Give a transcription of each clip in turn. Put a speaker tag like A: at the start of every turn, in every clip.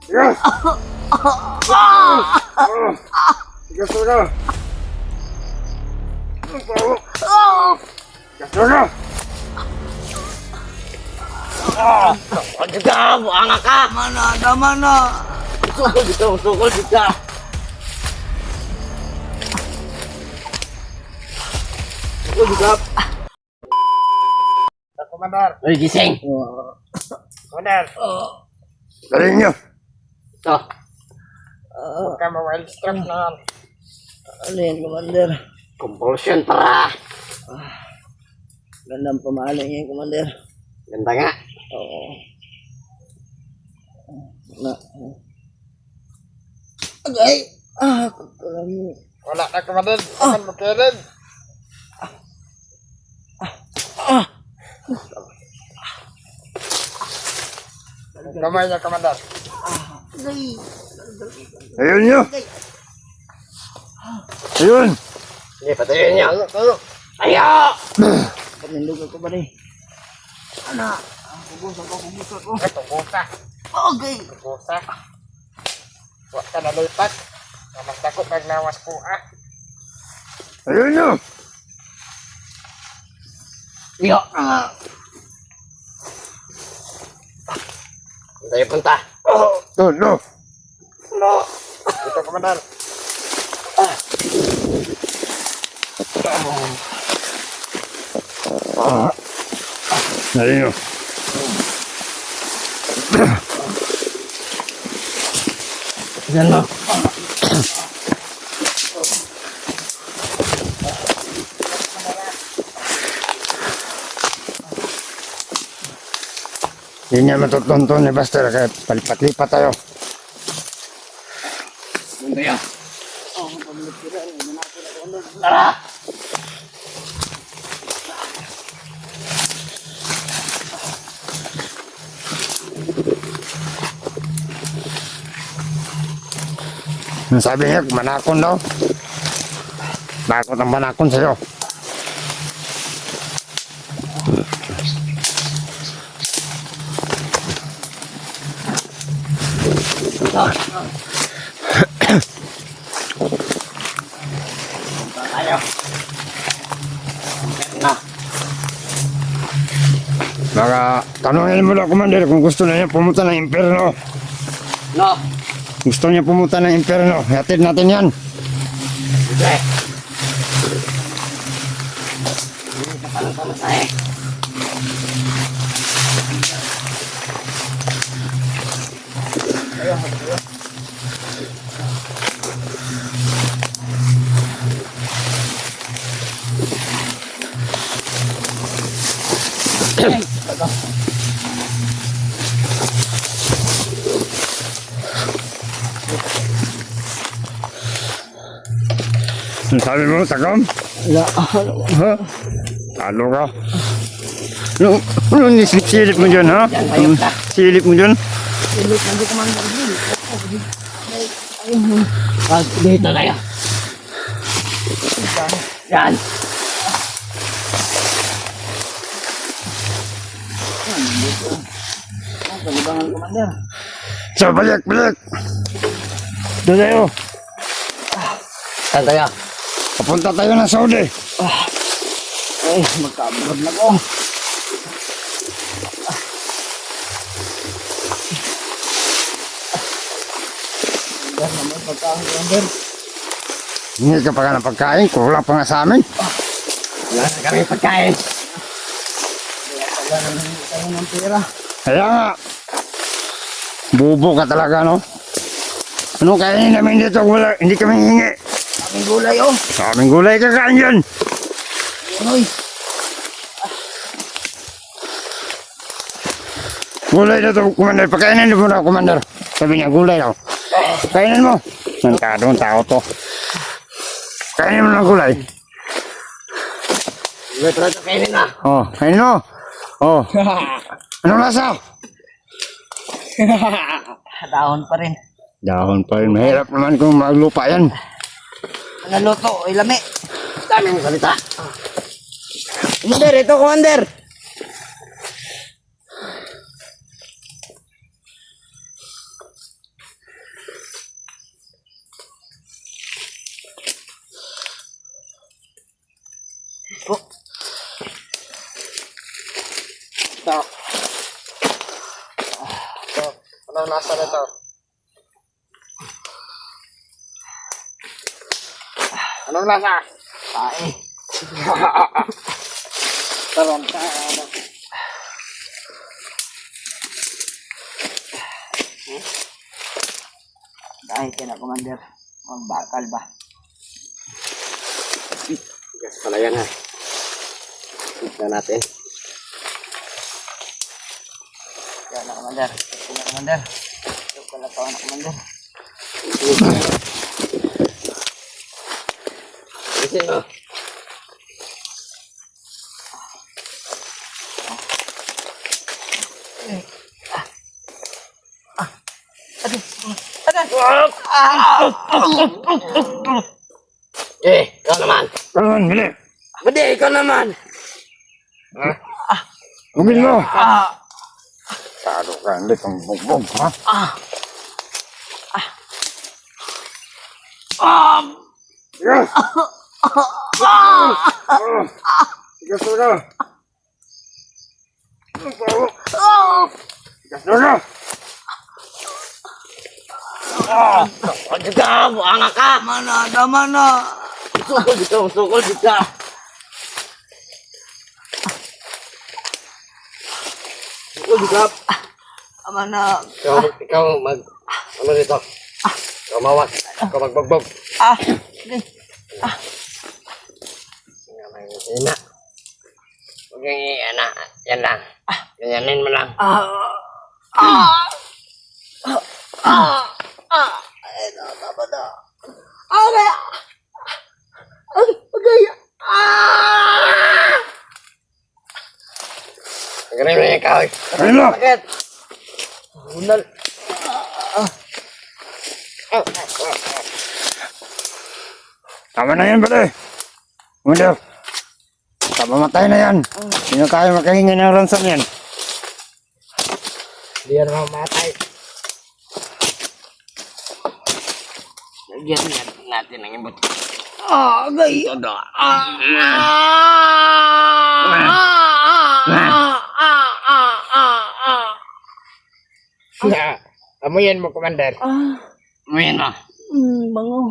A: Tigas! Tigas talaga! Tigas talaga!
B: Ano ka? Buanga ka!
C: Mana.
B: Sukol dito.
A: Komandar!
B: Uy, gising!
A: Komandar!
C: Galing nyo.
B: Ito.
A: Huwag ka ma-wild strap na yan.
C: Ano yan, Commander?
B: Compulsion para.
C: Gandang pamahaling yan, Commander.
B: Ganda nga.
C: Oo. Na. Agay! Kami.
A: Wala na komandar. Akan mo kailan. Kamay niya komandar.
C: Agay!
A: Ayun nyo! Ayun!
B: Sige, patayin niyo.
A: Tayo!
B: Ayo!
C: Panindog ako ba rin? Ana! Kubusan ko.
A: Ito, busa.
C: Agay!
A: Busa. Huwag ka nalipat. Namas ako pag nawas po Ayun nyo!
B: Iyo! Saan tayo punta?
A: No!
B: No!
A: Ito komandar.
C: Ayun.
B: Yan mo.
C: Hindi niya matutunton ni Buster kaya palipat-lipat tayo.
B: Punta yan. Tara!
C: Ang sabi niya, manakon daw. Bakit ang manakon sa'yo?
B: Tayo. Na.
C: Baka tanongin mo lang, Commander, kung gusto na niya pumunta ng impyerno.
B: No!
C: Gusto niya pumunta ng impyerno. Hatid natin yan.
B: Sige. Hindi ka palang pamasahe.
C: Ang sabi mo, Takam?
B: Wala.
C: Ha? Talo ka? Anong silip mo dyan, ha?
B: Yan, hayop ka.
C: Silip mo dyan?
B: Silip na di Commander. Dito tayo. Yan.
C: Palibangan, Commander. So, balik! Doon tayo.
B: Saan tayo?
C: Papunta tayo ng Saudi.
B: Ay, magkabrod na ko. Yan naman pagkain, Commander.
C: Hindi ka pa nga ng pagkain. Kulang pa nga sa amin.
B: Wala na kami pagkain.
C: Wala naman tayo ng pera. Kaya nga. Bubo ka talaga, no? Anong kainin namin dito? Wala, hindi kami hingi.
B: Aming gulay, oh.
C: Sa aming gulay kakain dyan.
B: Unoy.
C: Gulay na to, Commander. Pakainin mo na, Commander. Sabi niya, gulay daw. Kainin mo. Nantado ang tao to. Kainin mo ng gulay.
B: Gulay pala ito kainin na.
C: Oh, kainin mo. Oh. Anong lasa?
B: Dahon pa rin.
C: Dahon pa rin. Mahirap naman kung maglupa yan.
B: Ano luto? Ay, lami. Dami mong salita. Commander, ito, Commander.
A: Ito. Ito. Anong lasa nito? Anong lasa?
B: Tae.
A: Tarantado.
B: Dahil ka na, Commander. Magbakal ba?
A: Gas pala yan ha. Tignan natin.
B: Yan na, Commander. Ito na, Commander. Ito pala to na, Commander.
A: Kasi no.
B: Ikaw naman.
C: Kalan, bili.
B: Hindi, ikaw naman.
C: Kumin mo. Sado ka, hindi kang bugbog, ha? Yes! Tigas mo na. Tigas mo na.
B: Ka, buanga ka. Mana, mana. Sukol dito. Mana.
A: Ikaw mag... Ano dito? Ikaw mawat. Ikaw magbagbog.
B: Okay.
A: Ina. Huwag yung ina. Yan lang. Ganyanin mo lang. Ganyan mo yung ikaw.
C: Ayun mo.
A: Bakit? Bunal.
C: Tama na yan, bali. Mundo. Mamatay na yan. Sino kaya makahingi ng ransom yan?
A: Hindi yan mamatay. Lagyan natin ang ibot.
B: Gayo na.
A: Amuyan mo, Commander. Amuyan mo.
B: Bango.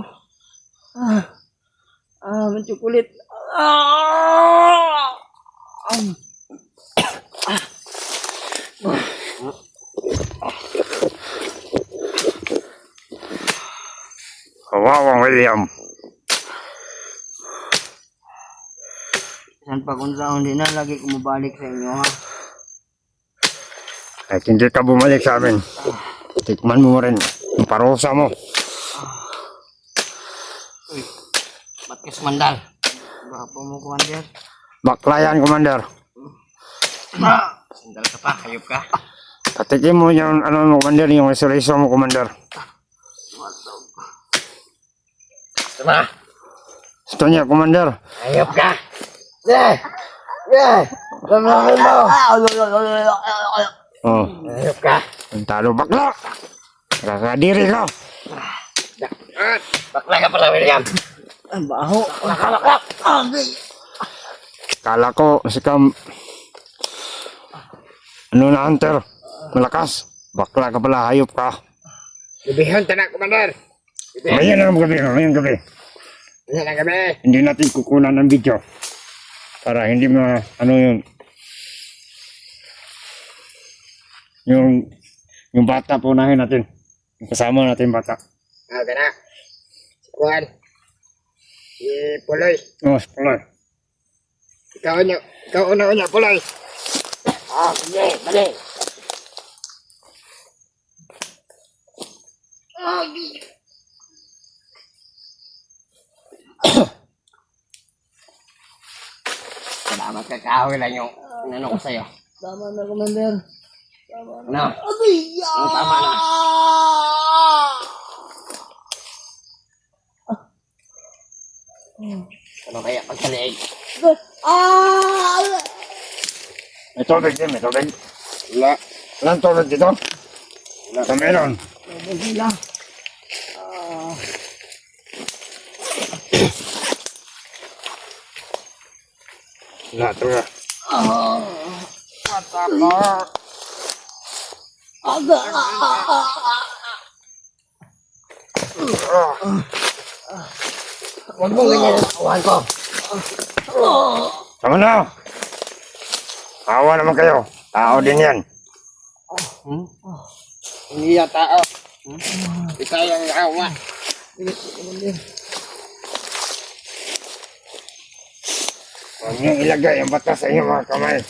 B: Mencukulit.
C: Kawawang William.
B: San pa kung saan hindi na lagi kumabalik sa inyo, ha?
C: Kahit hindi ka bumalik sa amin, tikman mo rin ang parusa mo.
A: Batkes mandal.
B: Baka mo, Commander.
C: Baklayan, Commander.
A: Sandal ka pa, hayop ka.
C: Patikin mo yung ano mo, Commander, yung isolation mo, Commander.
A: Diba?
C: Gusto niya, Commander.
A: Hayop ka. Lamahin mo.
C: Oh,
A: Hayop ka.
C: ang talo bakla. Kakadiri ka.
A: Bakla ka pala, William.
B: Ang baho.
A: Bakla.
C: Kala ko si Kam ano na hunter, malakas. Bakla ka pala, hayop ka.
A: Ibihon tanak, Commander.
C: Ngayon ang gabi, ngayon gabi.
A: Yan ang gabi.
C: Hindi natin kukunan ng video. Para hindi mo, ano yung bata po unahin natin. Yung kasama natin bata.
A: Tanak. Si Juan. Si Puloy.
C: Oh, pala.
A: Ikaw una, Puloy. Sige, bali. Salamat ka, kahoy lang yung inano ko sa'yo.
B: Tama na, Commander.
A: Ano? Ang tama na. Ano kaya pagkaliig?
C: May tubig din, may tubig.
A: Wala.
C: Walang tubig dito? Sa meron.
B: Sila.
C: Wala, ito nga.
A: Matakot.
B: Aga! Huwag mo ganyan ang kawan ko.
C: Tama na. Awa naman kayo. Tao din yan.
A: Hindi yan tao. Hindi tayong awa.
C: Huwag niyong ilagay ang batas sa inyong mga kamay.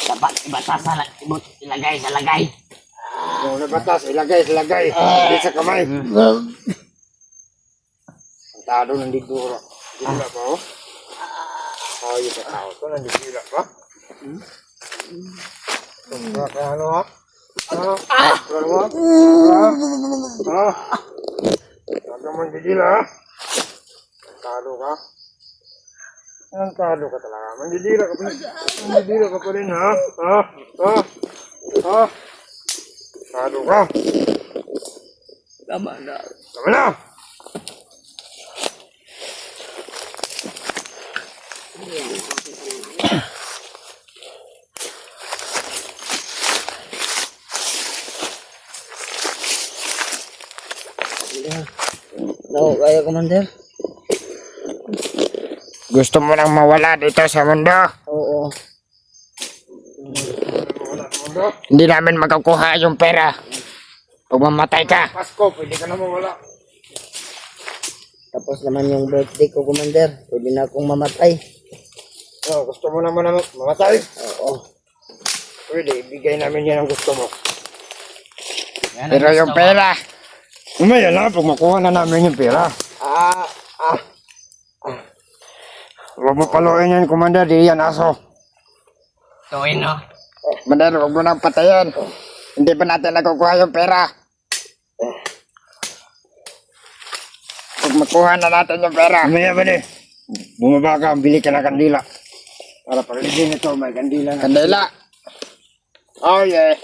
B: Dapat ibata sa ilagay sa lagay.
C: Yung na batas, ilagay, ilagay. Hindi sa kamay. Ang tado nandiduro. Dila ba oh? Ayos sa tao to, nandidila ba? Ano ha? Ano? Ano ha? Ha? Huwag naman didila ha? Tado ka? Ang tado ka talaga. Mandidila ka pa. Mandidila ka pa rin ha? Ha? Ha? Ha? Tado ka.
B: Tama na.
C: Tama na!
B: No, kaya Commander?
C: Gusto mo nang mawala dito sa mundo?
B: Oo.
C: Hindi namin magkukuha yung pera. Pag mamatay ka.
A: Pasko, pwede ka na mawala.
B: Tapos naman yung birthday ko, Commander. Pwede na akong mamatay.
C: Oh, gusto mo naman na mamatay?
B: Oo.
C: Pwede, ibigay namin yan ang gusto mo.
B: Yan ang
C: Pero
B: gusto
C: yung
B: ko.
C: pera, umaya na pag makuha na namin yung pera. Huwag mo paluin yan, Commander. Di yan aso.
B: Tuwin, no?
C: Commander, huwag mo nang patayan. Hindi pa natin nakukuha yung pera. Pag makuha na natin yung pera. Umaya ba bumaba ka, bili ka ng kandila. Para pagligin ito, may kandila. Kandila? Oh yeah.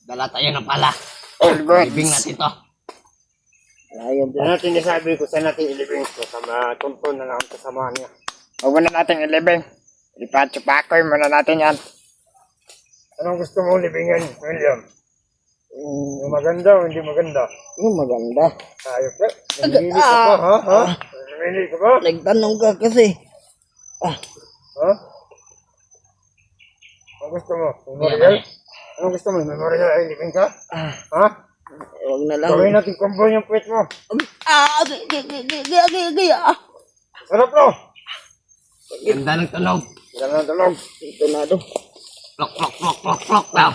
B: Dala tayo ng pala.
C: All good.
B: Ibing natin to. Layo,
C: Saan natin isabi ko saan natin ilibing ko. Sama, tumpon na lang ang kasama niya. Huwag mo na natin ilibing. Ipatsupakoy mo na natin yan. Anong gusto mo libingin, William? Yung maganda o hindi maganda?
B: Yung maganda.
C: Ayos ka. Namili ka pa, ha? Ha? Namili ka ba?
B: Nagtanong ka kasi.
C: Ha? Anong gusto mo? Memorial? Anong gusto mo? Memorial ay libing ka? Ha?
B: Huwag na lang.
C: Gawin natin combo yung puwet mo.
B: Gaya.
C: Sarap no?
B: Ganda ng tunog.
C: Ganda ng tulog.
B: Ito na do. Plok, plok, plok, plok, plok daw.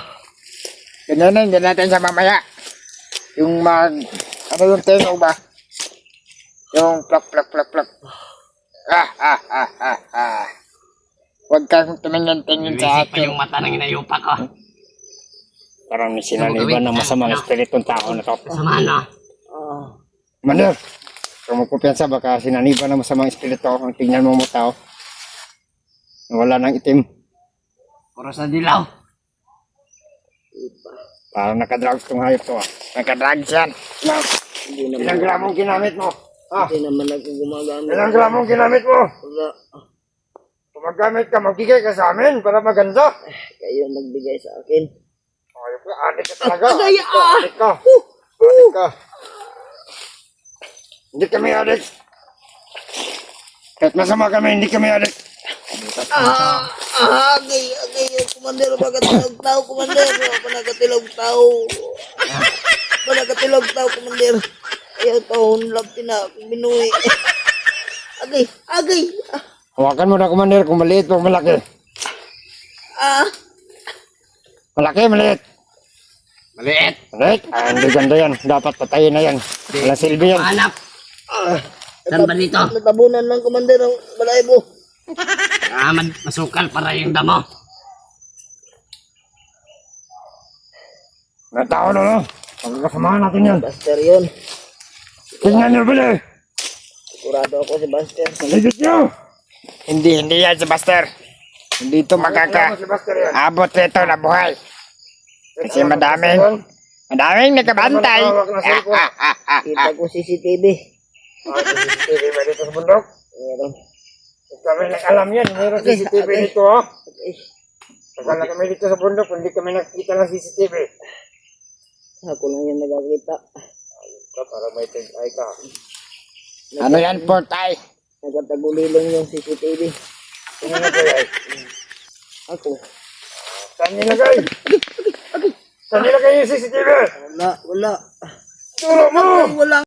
C: Ganyan na, hindi natin sa mamaya. Yung ano yung tengo ba? Yung plak, plak, plak, plak. Huwag kang tumingin-tingin sa
B: Iwisip pa
C: akin.
B: yung mata ng inayupa ko.
C: Parang may sinaniban ng masamang espiritong tao na to.
B: Sama na.
C: Mander, kung magkumpiyansa, baka sinaniban ng masamang espiritu. Ang tingnan mo mo tao. Wala ng itim.
B: Puro sa dilaw.
C: Parang nakadrugs tong hayop to. Nakadrugs yan. Ilang gramong ginamit mo?
B: Hindi naman ako gumagamit.
C: Ilang gramong ginamit mo?
B: Wala.
C: Kung maggamit ka, magbigay ka sa amin para maganda.
B: Kayo magbigay sa akin.
C: Ayop ka, adik ka talaga.
B: Agay,
C: Adik ka. Adik ka. Hindi kami adik. Kahit masama kami, hindi kami adik.
B: Agay, yung Commander, pagkatilog tao, Commander. Panagatilog tao. Panagatilog tao, Commander. Ayaw taon, labti na, binuwi. Agay.
C: Hawakan mo na, Commander, kung maliit o malaki. Malaki, maliit.
B: Maliit.
C: Maliit? Ah, hindi ganda yan. Dapat patayin na yan. Wala silbi yan.
B: Hanap. Saan ba dito? Natabunan ng Commander ang balahibo. Masukal para yung damo.
C: Natao na, no? Pagkakasamahan natin yan.
B: Buster yun.
C: Tingnan nyo, bili.
B: Sigurado ako si Buster.
C: Maligit nyo. Hindi yan si Buster. Hindi ito abot nito na buhay. Kasi madaming nakabantay.
B: Kita ko CCTV.
C: CCTV ba dito sa bundok?
B: Meron.
C: Kami nag-alam yan. Meron CCTV dito, ha?
A: Tagal na kami dito sa bundok, hindi kami nakikita ng CCTV.
B: Ako lang yan nagkakita.
A: Ka, para may tig-ay ka.
C: Ano yan, port eye?
B: Nagkatagulilong yung CCTV.
A: Sino nagay?
B: Ako.
A: Saan nilagay? Saan nilagay yung CCTV?
B: Wala.
A: Turo mo!
B: Wala.